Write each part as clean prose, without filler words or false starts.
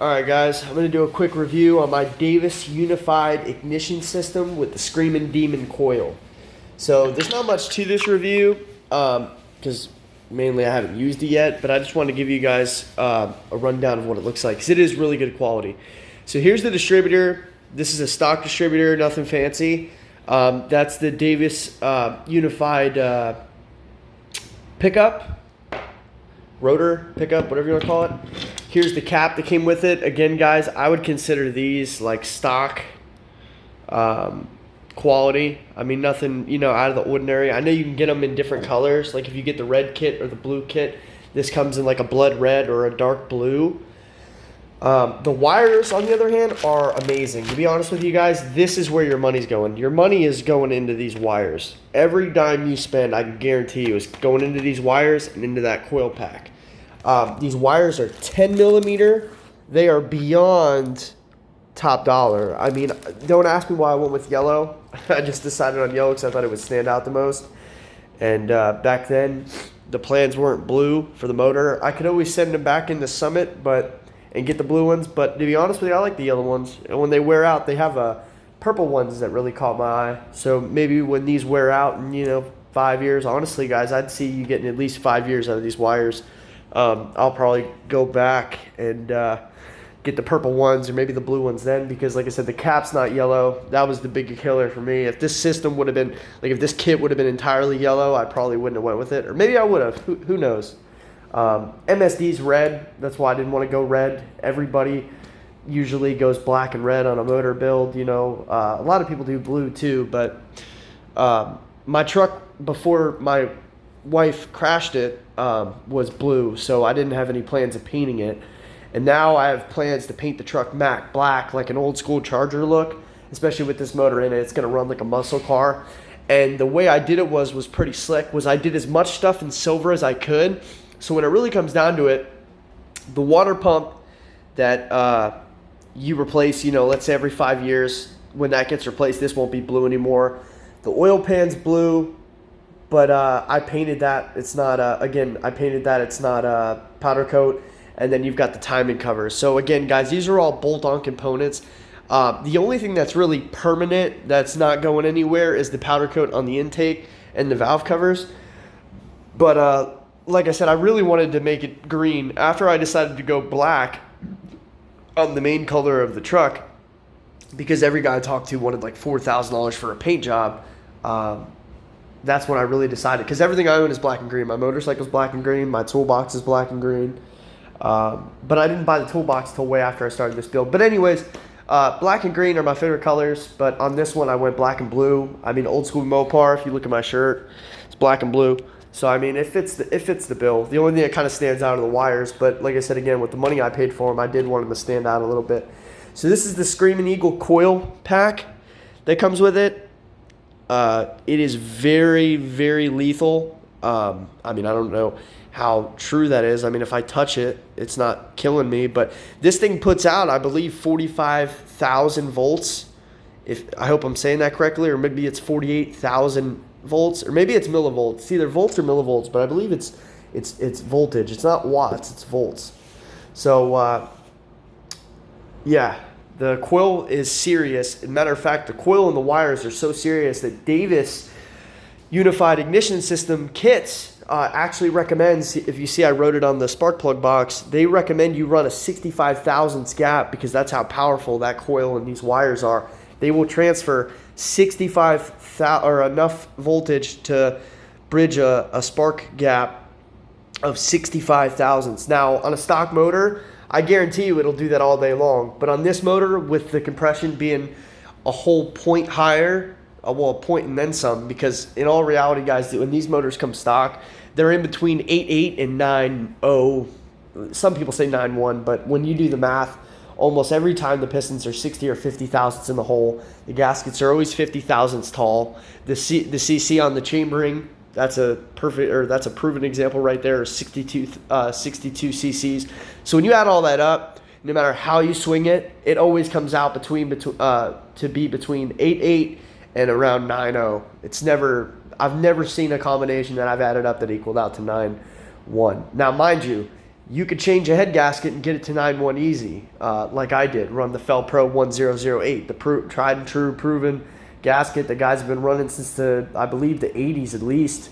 Alright guys, I'm going to do a quick review on my Davis Unified Ignition System with the Screamin' Demon Coil. So there's not much to this review, because mainly I haven't used it yet, but I just want to give you guys a rundown of what it looks like, because it is really good quality. So here's the distributor. This is a stock distributor, nothing fancy. That's the Davis Unified pickup, rotor pickup, whatever you want to call it. Here's the cap that came with it. Again, guys, I would consider these like stock quality. I mean, nothing, out of the ordinary. I know you can get them in different colors. Like if you get the red kit or the blue kit, this comes in like a blood red or a dark blue. The wires, on the other hand, are amazing. To be honest with you guys, this is where your money's going. Your money is going into these wires. Every dime you spend, I can guarantee you, is going into these wires and into that coil pack. These wires are 10 millimeter. They are beyond top dollar. I mean, don't ask me why I went with yellow. I just decided on yellow because I thought it would stand out the most. And back then, the plans weren't blue for the motor. I could always send them back into Summit and get the blue ones. But to be honest with you, I like the yellow ones. And when they wear out, they have purple ones that really caught my eye. So maybe when these wear out in 5 years, honestly, guys, I'd see you getting at least 5 years out of these wires. I'll probably go back and get the purple ones or maybe the blue ones then, because like I said, the cap's not yellow. That was the big killer for me. If this system would have been, like if this kit would have been entirely yellow, I probably wouldn't have went with it. Or maybe I would have. Who knows? MSD's red. That's why I didn't want to go red. Everybody usually goes black and red on a motor build. A lot of people do blue too, but my truck before my wife crashed it was blue, so I didn't have any plans of painting it. And now I have plans to paint the truck matte black, like an old school Charger look, especially with this motor in it. It's going to run like a muscle car. And the way I did it was pretty slick. I did as much stuff in silver as I could. So when it really comes down to it, the water pump that you replace, let's say every 5 years, when that gets replaced, this won't be blue anymore. The oil pan's blue. But I painted that. It's not, I painted that. It's not a powder coat. And then you've got the timing covers. So again, guys, these are all bolt-on components. The only thing that's really permanent that's not going anywhere is the powder coat on the intake and the valve covers. But like I said, I really wanted to make it green. After I decided to go black on the main color of the truck, because every guy I talked to wanted like $4,000 for a paint job, that's when I really decided, because everything I own is black and green. My motorcycle's black and green. My toolbox is black and green. But I didn't buy the toolbox till way after I started this build. But anyways, black and green are my favorite colors. But on this one, I went black and blue. I mean, old school Mopar, if you look at my shirt, it's black and blue. So, I mean, it fits the bill. The only thing that kind of stands out are the wires. But like I said, again, with the money I paid for them, I did want them to stand out a little bit. So this is the Screamin' Eagle coil pack that comes with it. It is very, very lethal. I mean, I don't know how true that is. I mean, if I touch it, it's not killing me. But this thing puts out, I believe, 45,000 volts. I hope I'm saying that correctly, or maybe it's 48,000 volts, or maybe it's millivolts. It's either volts or millivolts, but I believe it's voltage. It's not watts, it's volts. So, yeah. The coil is serious. As a matter of fact, the coil and the wires are so serious that Davis Unified Ignition System kits actually recommends, if you see I wrote it on the spark plug box, they recommend you run a 65 thousandths gap, because that's how powerful that coil and these wires are. They will transfer 65,000 or enough voltage to bridge a spark gap of 65 thousandths. Now, on a stock motor, I guarantee you it'll do that all day long. But on this motor, with the compression being a whole point higher, a point and then some, because in all reality, guys, when these motors come stock, they're in between 8.8 and 9.0. Some people say 9.1, but when you do the math, almost every time the pistons are 60 or 50 thousandths in the hole. The gaskets are always 50 thousandths tall. The CC on the chambering, that's a proven example right there, 62 cc's. So when you add all that up, no matter how you swing it, it always comes out to be between 8.8 and around 9.0. I've never seen a combination that I've added up that equaled out to 9.1. Now, mind you, you could change a head gasket and get it to 9.1 easy, like I did. Run the Fel-Pro 1008, the tried and true proven gasket that guys have been running since I believe the 80s at least,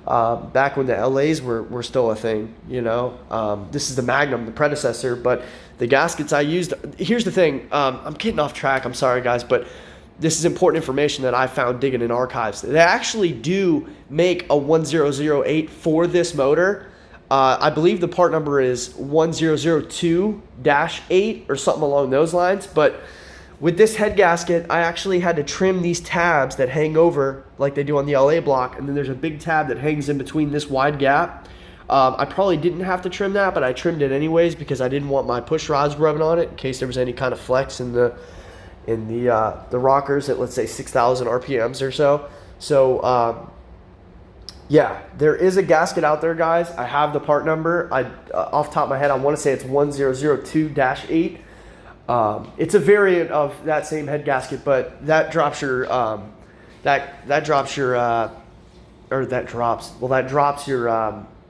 back when the LAs were still a thing, you know. This is the Magnum, the predecessor, but the gaskets I used, here's the thing, I'm getting off track, I'm sorry guys, but this is important information that I found digging in archives. They actually do make a 1008 for this motor. I believe the part number is 1002-8 or something along those lines. But with this head gasket, I actually had to trim these tabs that hang over like they do on the LA block. And then there's a big tab that hangs in between this wide gap. I probably didn't have to trim that, but I trimmed it anyways because I didn't want my push rods rubbing on it in case there was any kind of flex in the rockers at, let's say, 6,000 RPMs or so. So, yeah, there is a gasket out there, guys. I have the part number. Off the top of my head, I want to say it's 1002-8. It's a variant of that same head gasket, but that drops your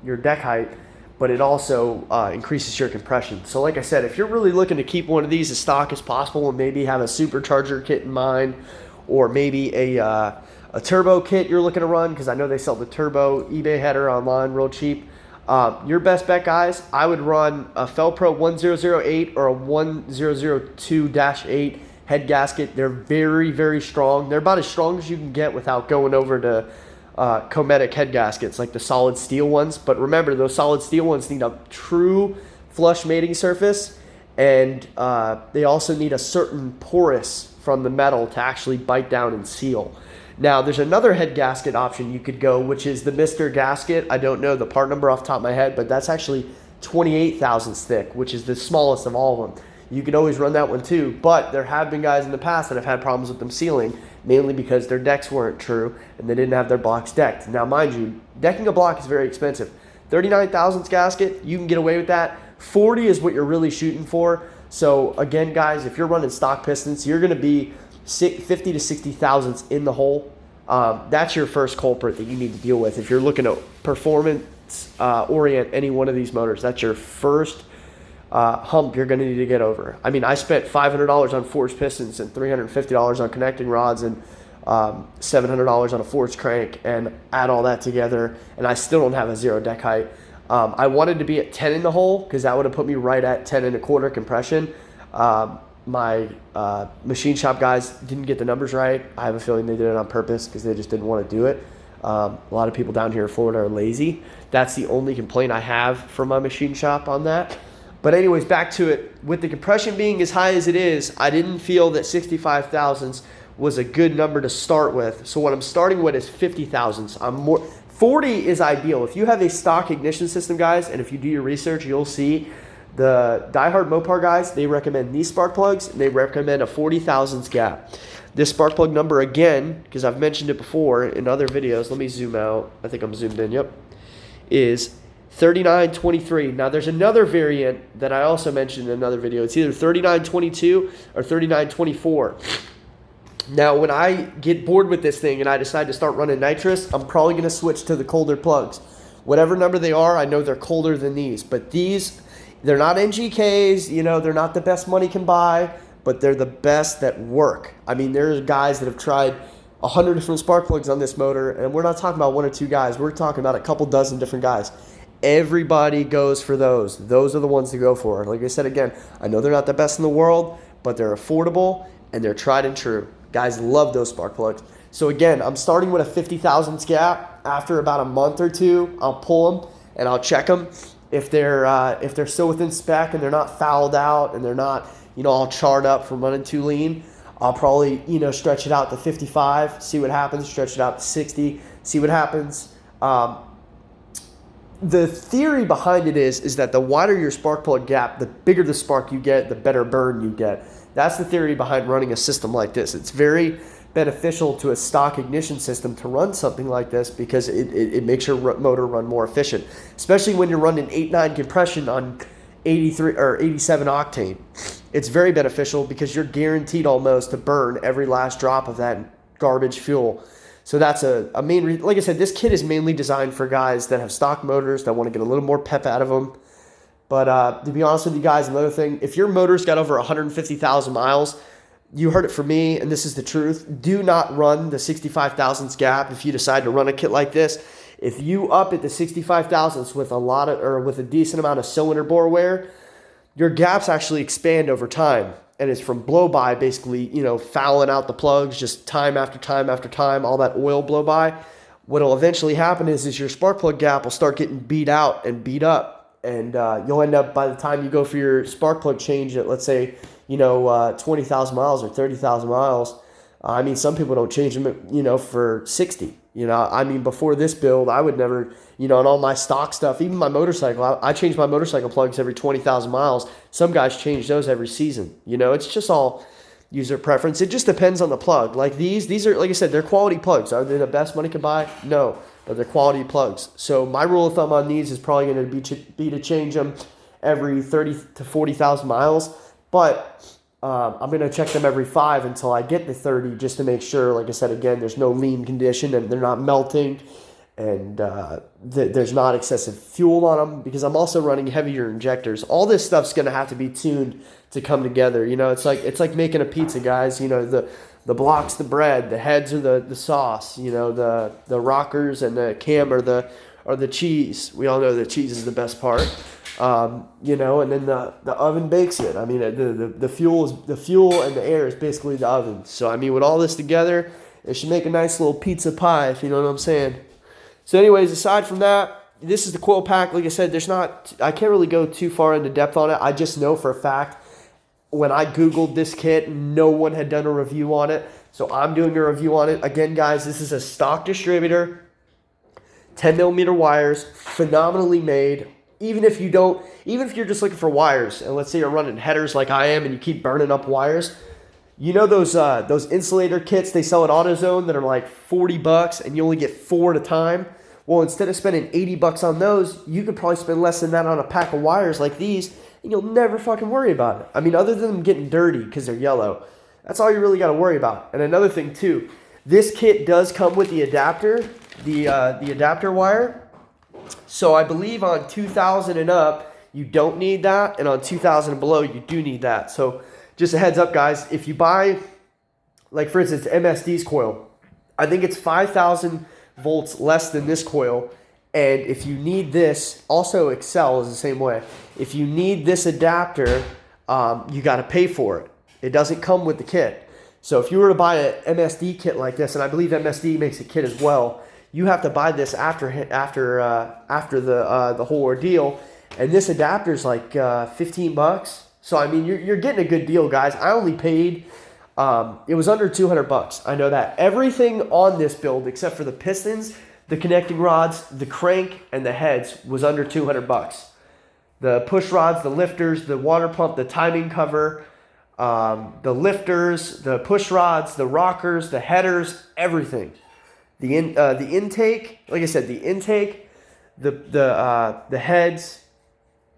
your deck height, but it also increases your compression. So like I said, if you're really looking to keep one of these as stock as possible and maybe have a supercharger kit in mind, or maybe a turbo kit you're looking to run, because I know they sell the turbo eBay header online real cheap, your best bet, guys, I would run a Fel-Pro 1008 or a 1002-8 head gasket. They're very, very strong. They're about as strong as you can get without going over to Cometic head gaskets like the solid steel ones. But remember, those solid steel ones need a true flush mating surface, and they also need a certain porous from the metal to actually bite down and seal. Now, there's another head gasket option you could go, which is the Mr. Gasket. I don't know the part number off the top of my head, but that's actually 28 thousandths thick, which is the smallest of all of them. You could always run that one too, but there have been guys in the past that have had problems with them sealing, mainly because their decks weren't true and they didn't have their blocks decked. Now, mind you, decking a block is very expensive. 39 thousandths gasket, you can get away with that. 40 is what you're really shooting for. So again, guys, if you're running stock pistons, you're going to be 50 to 60 thousandths in the hole. That's your first culprit that you need to deal with. If you're looking to performance orient any one of these motors, that's your first hump you're going to need to get over. I mean, I spent $500 on forged pistons and $350 on connecting rods and $700 on a forged crank, and add all that together, and I still don't have a zero deck height. I wanted to be at 10 in the hole because that would have put me right at 10 1/4 compression. My machine shop guys didn't get the numbers right. I have a feeling they did it on purpose because they just didn't want to do it. A lot of people down here in Florida are lazy. That's the only complaint I have for my machine shop on that. But anyways, back to it. With the compression being as high as it is, I didn't feel that 65 thousandths was a good number to start with. So what I'm starting with is 50 thousandths. 40 is ideal. If you have a stock ignition system, guys, and if you do your research, you'll see the diehard Mopar guys, they recommend these spark plugs, and they recommend a 40 thousandths gap. This spark plug number, again, because I've mentioned it before in other videos, let me zoom out. I think I'm zoomed in, yep, is 3923. Now, there's another variant that I also mentioned in another video. It's either 3922 or 3924. Now, when I get bored with this thing and I decide to start running nitrous, I'm probably going to switch to the colder plugs. Whatever number they are, I know they're colder than these. But these, they're not NGKs, you know, they're not the best money can buy, but they're the best that work. I mean, there's guys that have tried 100 different spark plugs on this motor, and we're not talking about one or two guys. We're talking about a couple dozen different guys. Everybody goes for those. Those are the ones to go for. Like I said, again, I know they're not the best in the world, but they're affordable and they're tried and true. Guys love those spark plugs. So again, I'm starting with a 50 thousandths gap. After about a month or two, I'll pull them and I'll check them. If they're still within spec and they're not fouled out and they're not, you know, all charred up from running too lean, I'll probably, you know, stretch it out to 55, see what happens. Stretch it out to 60, see what happens. The theory behind it is that the wider your spark plug gap, the bigger the spark you get, the better burn you get. That's the theory behind running a system like this. It's very beneficial to a stock ignition system to run something like this because it makes your motor run more efficient, especially when you're running 8.9 compression on 83 or 87 octane. It's very beneficial because you're guaranteed almost to burn every last drop of that garbage fuel. So that's a main reason. Like I said, this kit is mainly designed for guys that have stock motors that want to get a little more pep out of them. But to be honest with you guys, another thing, if your motor's got over 150,000 miles, you heard it from me, and this is the truth. Do not run the 65 thousandths gap if you decide to run a kit like this. If you up at the 65 thousandths with with a decent amount of cylinder bore wear, your gaps actually expand over time. And it's from blow by, basically, fouling out the plugs just time after time after time, all that oil blow by. What will eventually happen is your spark plug gap will start getting beat out and beat up. And you'll end up, by the time you go for your spark plug change at, let's say, 20,000 miles or 30,000 miles. I mean, some people don't change them, for 60. I mean, before this build, I would never, and all my stock stuff, even my motorcycle, I change my motorcycle plugs every 20,000 miles. Some guys change those every season. It's just all user preference. It just depends on the plug. Like these are, like I said, they're quality plugs. Are they the best money can buy? No, but they're quality plugs. So my rule of thumb on these is probably going to be to change them every 30 to 40,000 miles. But I'm going to check them every 5 until I get to 30, just to make sure, like I said, again, there's no lean condition and they're not melting, and there's not excessive fuel on them, because I'm also running heavier injectors. All this stuff's going to have to be tuned to come together. It's like making a pizza, guys. The blocks, the bread, the heads are the sauce. The rockers and the cam are the cheese. We all know the cheese is the best part. And then the oven bakes it. I mean, the fuel and the air is basically the oven. So I mean, with all this together, it should make a nice little pizza pie, if you know what I'm saying. So anyways, aside from that, this is the coil pack. Like I said, I can't really go too far into depth on it. I just know for a fact, when I Googled this kit, no one had done a review on it. So I'm doing a review on it. Again, guys, this is a stock distributor, 10 millimeter wires, phenomenally made. Even if you're just looking for wires, and let's say you're running headers like I am and you keep burning up wires, those insulator kits they sell at AutoZone that are like $40 and you only get 4 at a time? Well, instead of spending $80 on those, you could probably spend less than that on a pack of wires like these, and you'll never fucking worry about it. I mean, other than them getting dirty because they're yellow. That's all you really got to worry about. And another thing too, this kit does come with the adapter, the adapter wire. So I believe on 2,000 and up, you don't need that. And on 2,000 and below, you do need that. So just a heads up, guys. If you buy, like for instance, MSD's coil, I think it's 5,000 volts less than this coil. And if you need this, also Excel is the same way. If you need this adapter, you got to pay for it. It doesn't come with the kit. So if you were to buy an MSD kit like this, and I believe MSD makes a kit as well, you have to buy this after the whole ordeal, and this adapter is like $15. So I mean, you're getting a good deal, guys. I only paid it was under $200. I know that everything on this build except for the pistons, the connecting rods, the crank, and the heads was under $200. The push rods, the lifters, the water pump, the timing cover, the lifters, the push rods, the rockers, the headers, everything. The intake, like I said, the intake, the heads,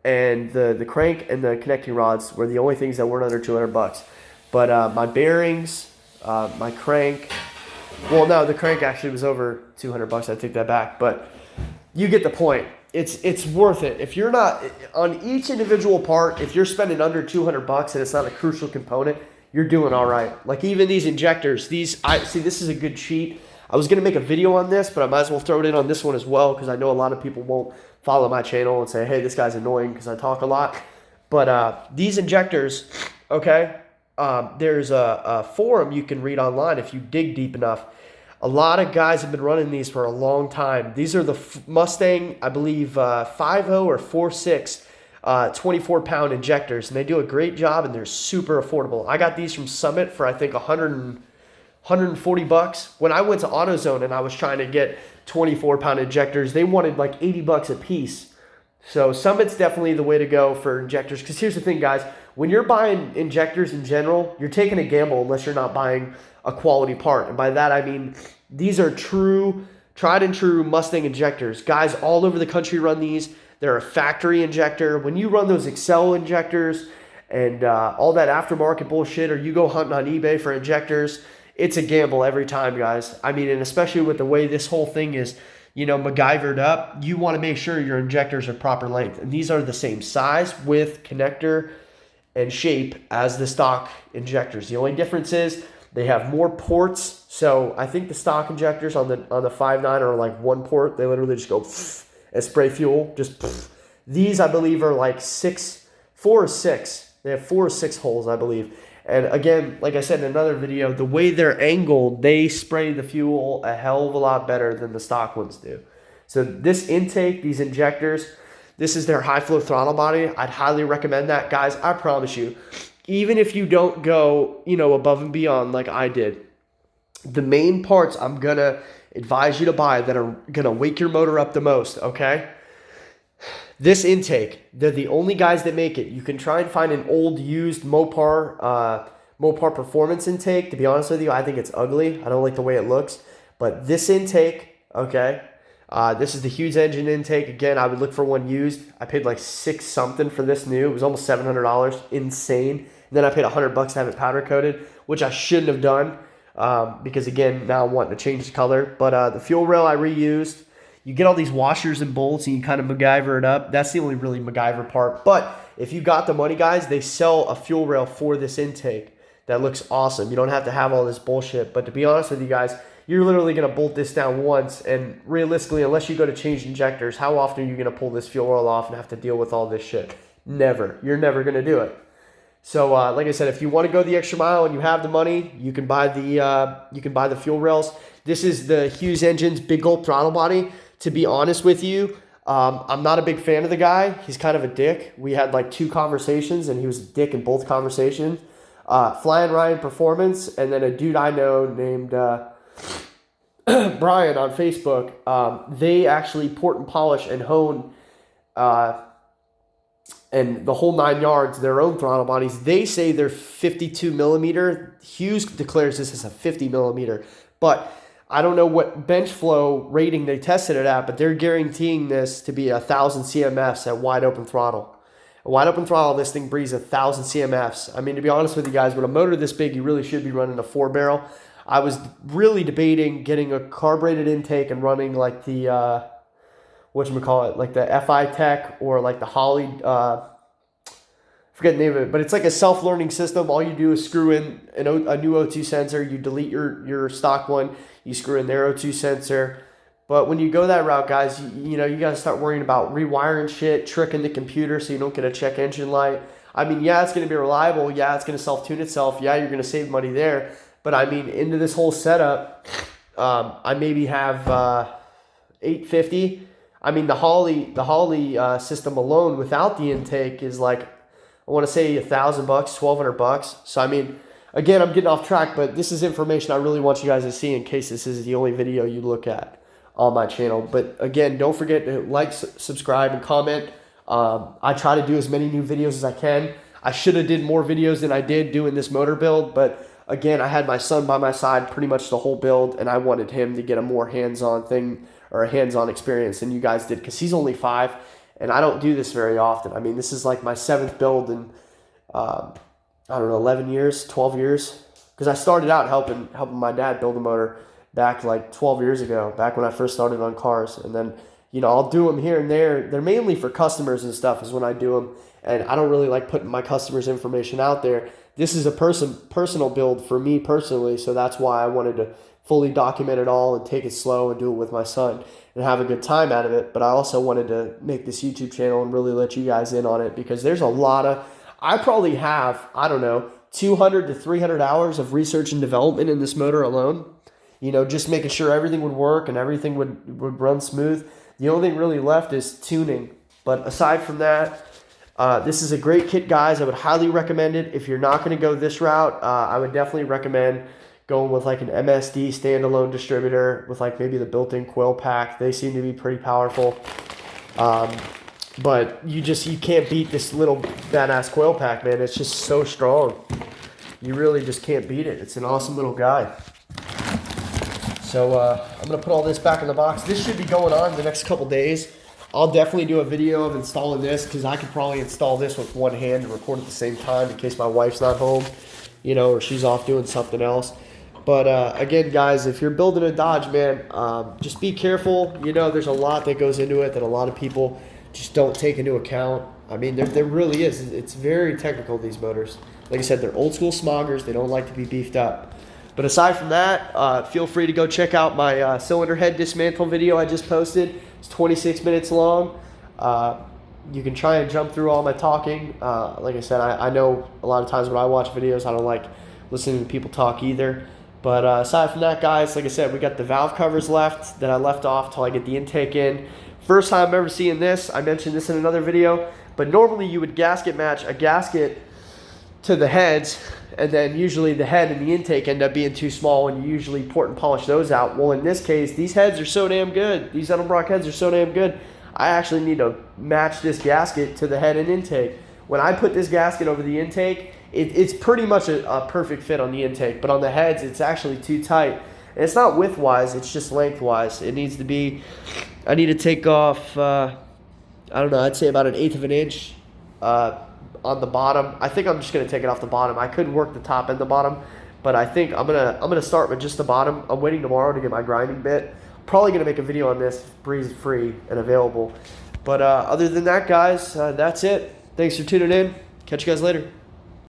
and the crank and the connecting rods were the only things that weren't under $200. But my bearings, my crank, well, no, the crank actually was over $200. I take that back, but you get the point. It's worth it. If you're not on each individual part, if you're spending under $200 and it's not a crucial component, you're doing all right. Like even these injectors, this is a good sheet. I was going to make a video on this, but I might as well throw it in on this one as well, because I know a lot of people won't follow my channel and say, hey, this guy's annoying because I talk a lot. But these injectors, okay, there's a forum you can read online if you dig deep enough. A lot of guys have been running these for a long time. These are the Mustang, I believe, 5.0 or 4.6 24-pound injectors, and they do a great job, and they're super affordable. I got these from Summit for, I think, $140. When I went to AutoZone and I was trying to get 24-pound injectors, they wanted like $80 a piece. So Summit's definitely the way to go for injectors, because here's the thing, guys. When you're buying injectors in general, you're taking a gamble unless you're not buying a quality part. And by that, I mean these are tried and true Mustang injectors. Guys all over the country run these. They're a factory injector. When you run those Excel injectors and all that aftermarket bullshit, or you go hunting on eBay for injectors, it's a gamble every time, guys. I mean, and especially with the way this whole thing is, MacGyvered up, you want to make sure your injectors are proper length. And these are the same size, width, connector, and shape as the stock injectors. The only difference is they have more ports. So I think the stock injectors on the 5.9 are like one port. They literally just go and spray fuel. These, I believe, are like 4 or 6. They have 4 or 6 holes, I believe. And again, like I said in another video, the way they're angled, they spray the fuel a hell of a lot better than the stock ones do. So this intake, these injectors, this is their high flow throttle body. I'd highly recommend that. Guys, I promise you, even if you don't go, above and beyond like I did, the main parts I'm going to advise you to buy that are going to wake your motor up the most, okay? This intake, they're the only guys that make it. You can try and find an old used Mopar Performance intake. To be honest with you, I think it's ugly. I don't like the way it looks. But this intake, okay, this is the Hughes engine intake. Again, I would look for one used. I paid like $6 something for this new. It was almost $700. Insane. And then I paid $100 to have it powder coated, which I shouldn't have done because, again, now I'm wanting to change the color. But the fuel rail I reused. You get all these washers and bolts and you kind of MacGyver it up. That's the only really MacGyver part. But if you got the money, guys, they sell a fuel rail for this intake that looks awesome. You don't have to have all this bullshit. But to be honest with you guys, you're literally going to bolt this down once. And realistically, unless you go to change injectors, how often are you going to pull this fuel rail off and have to deal with all this shit? Never. You're never going to do it. So like I said, if you want to go the extra mile and you have the money, you can buy the fuel rails. This is the Hughes engine's big gulp throttle body. To be honest with you, I'm not a big fan of the guy. He's kind of a dick. We had like 2 conversations, and he was a dick in both conversations. Flying Ryan Performance, and then a dude I know named Brian on Facebook. They actually port and polish and hone and the whole 9 yards, their own throttle bodies. They say they're 52 millimeter. Hughes declares this as a 50 millimeter, but I don't know what bench flow rating they tested it at, but they're guaranteeing this to be 1,000 CMFs at wide open throttle. A wide open throttle, this thing breathes 1,000 CMFs. I mean, to be honest with you guys, with a motor this big, you really should be running a 4-barrel. I was really debating getting a carbureted intake and running like the, like the FI Tech or like the Holley, forget the name of it, but it's like a self-learning system. All you do is screw in a new O2 sensor. You delete your stock one. You screw in their O2 sensor. But when you go that route, guys, you got to start worrying about rewiring shit, tricking the computer so you don't get a check engine light. I mean, yeah, it's going to be reliable. Yeah, it's going to self-tune itself. Yeah, you're going to save money there. But I mean, into this whole setup, I maybe have $850. I mean, the Holley system alone without the intake is like, I want to say $1,000, $1,200. So I mean, again, I'm getting off track, but this is information I really want you guys to see in case this is the only video you look at on my channel. But again, don't forget to like, subscribe, and comment. I try to do as many new videos as I can. I should have did more videos than I did doing this motor build, but again, I had my son by my side pretty much the whole build, and I wanted him to get a more hands-on thing or a hands-on experience than you guys did because he's only 5, and I don't do this very often. I mean, this is like my 7th build in, I don't know, 11 years, 12 years, because I started out helping my dad build a motor back like 12 years ago, back when I first started on cars, and then, I'll do them here and there. They're mainly for customers and stuff is when I do them, and I don't really like putting my customers' information out there. This is a personal build for me personally, so that's why I wanted to fully document it all and take it slow and do it with my son and have a good time out of it. But I also wanted to make this YouTube channel and really let you guys in on it because there's a lot of, I probably have, I don't know, 200 to 300 hours of research and development in this motor alone. Just making sure everything would work and everything would run smooth. The only thing really left is tuning. But aside from that, this is a great kit, guys. I would highly recommend it. If you're not going to go this route, I would definitely recommend going with like an MSD standalone distributor with like maybe the built-in coil pack. They seem to be pretty powerful. But you can't beat this little badass coil pack, man. It's just so strong. You really just can't beat it. It's an awesome little guy. So I'm going to put all this back in the box. This should be going on the next couple days. I'll definitely do a video of installing this because I could probably install this with one hand and record at the same time in case my wife's not home, or she's off doing something else. But again, guys, if you're building a Dodge, man, just be careful. You know, there's a lot that goes into it that a lot of people just don't take into account. I mean, there really is. It's very technical, these motors. Like I said, they're old school smoggers. They don't like to be beefed up. But aside from that, feel free to go check out my cylinder head dismantle video I just posted. It's 26 minutes long. You can try and jump through all my talking. Like I said, I know a lot of times when I watch videos, I don't like listening to people talk either. But aside from that, guys, like I said, we got the valve covers left that I left off till I get the intake in. First time I'm ever seeing this. I mentioned this in another video. But normally you would gasket match a gasket to the heads, and then usually the head and the intake end up being too small, and you usually port and polish those out. Well, in this case, these heads are so damn good. These Edelbrock heads are so damn good. I actually need to match this gasket to the head and intake. When I put this gasket over the intake, it's pretty much a perfect fit on the intake, but on the heads, it's actually too tight. And it's not width-wise, it's just length-wise. It needs to be, I need to take off, I don't know, I'd say about 1/8 of an inch on the bottom. I think I'm just going to take it off the bottom. I could work the top and the bottom, but I think I'm gonna start with just the bottom. I'm waiting tomorrow to get my grinding bit. Probably going to make a video on this, breeze free and available. But other than that, guys, that's it. Thanks for tuning in. Catch you guys later.